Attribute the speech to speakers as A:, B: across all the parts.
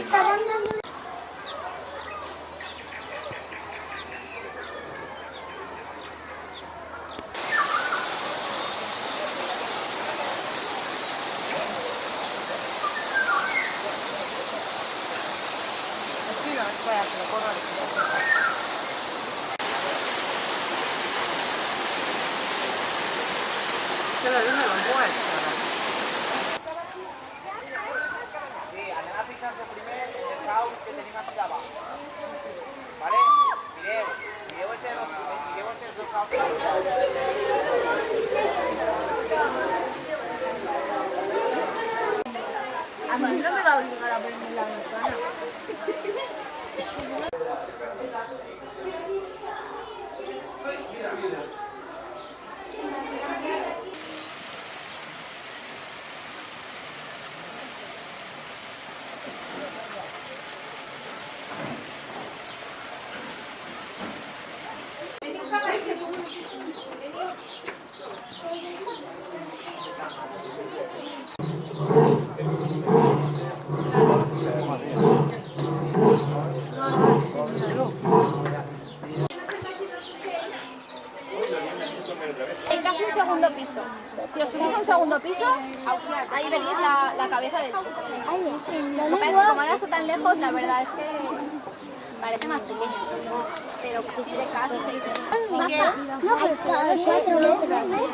A: estaban dando...
B: Espera, que lo corro. Que la luna lo muestra.
C: Sí, anem a fixar-se primer en el sau que tenim aquí davant. Vale? Mireu els dos saus.
A: A mí no me va a obligar a ponerme la ventana.
D: En casi un segundo piso. Si os subís a un segundo piso, ahí veréis la cabeza del chico. Lo que pasa es que como ahora está tan lejos, la verdad es que parece más pequeño. Pero de casi 6
A: No, pero cada 4 metros.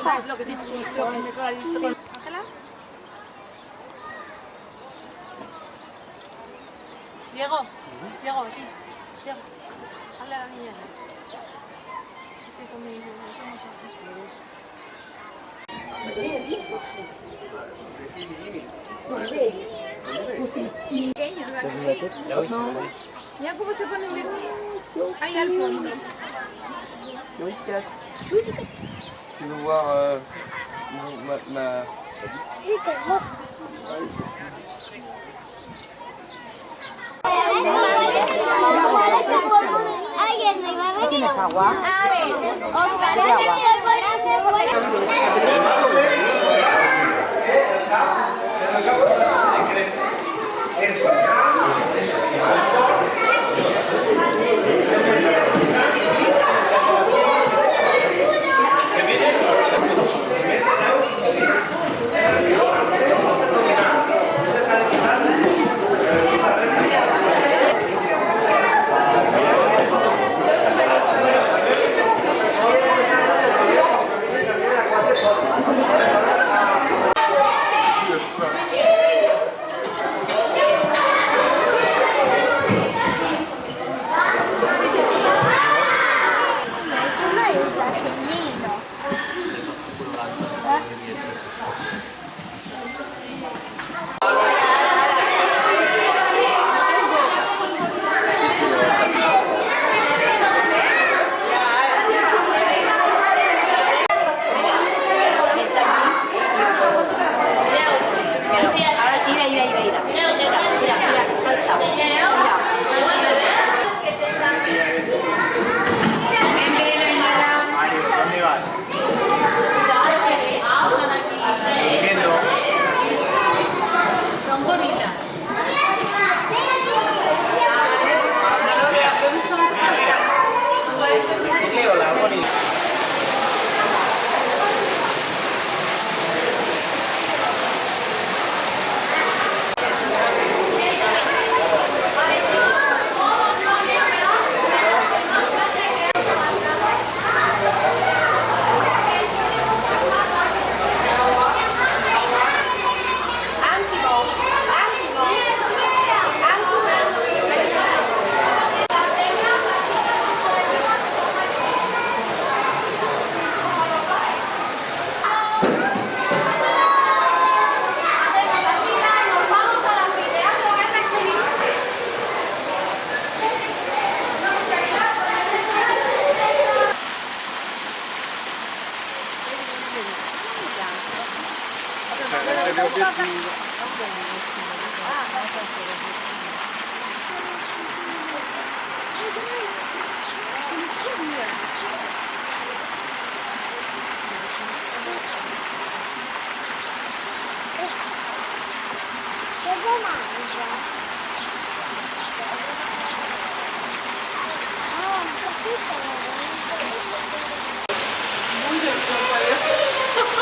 D: ¿Sabes lo que tiene mucho? Ángela. Diego, aquí. Diego, habla a la niña. Estoy con mi hijo, somos pequeños, mira cómo se ponen de pie. Ahí al fondo.
E: Tu veux voir ma...
A: Ayer no iba a venir.
B: ¿Tienes agua?
D: A ver, ¿os parece?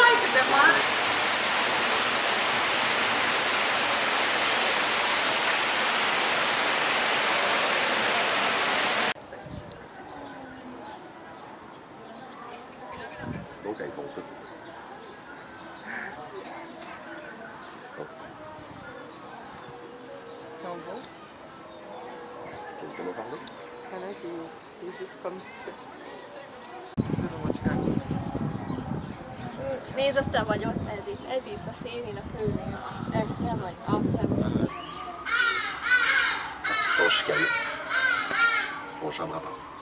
B: Ay, que te mato.
F: 都幾放得。Stop. Tu me parler?
D: Nézd, azt te vagy ott, ez itt a szélén, a kőnél. Ez nem vagy, te vagy.
F: Sans chicaner. On ne changera pas.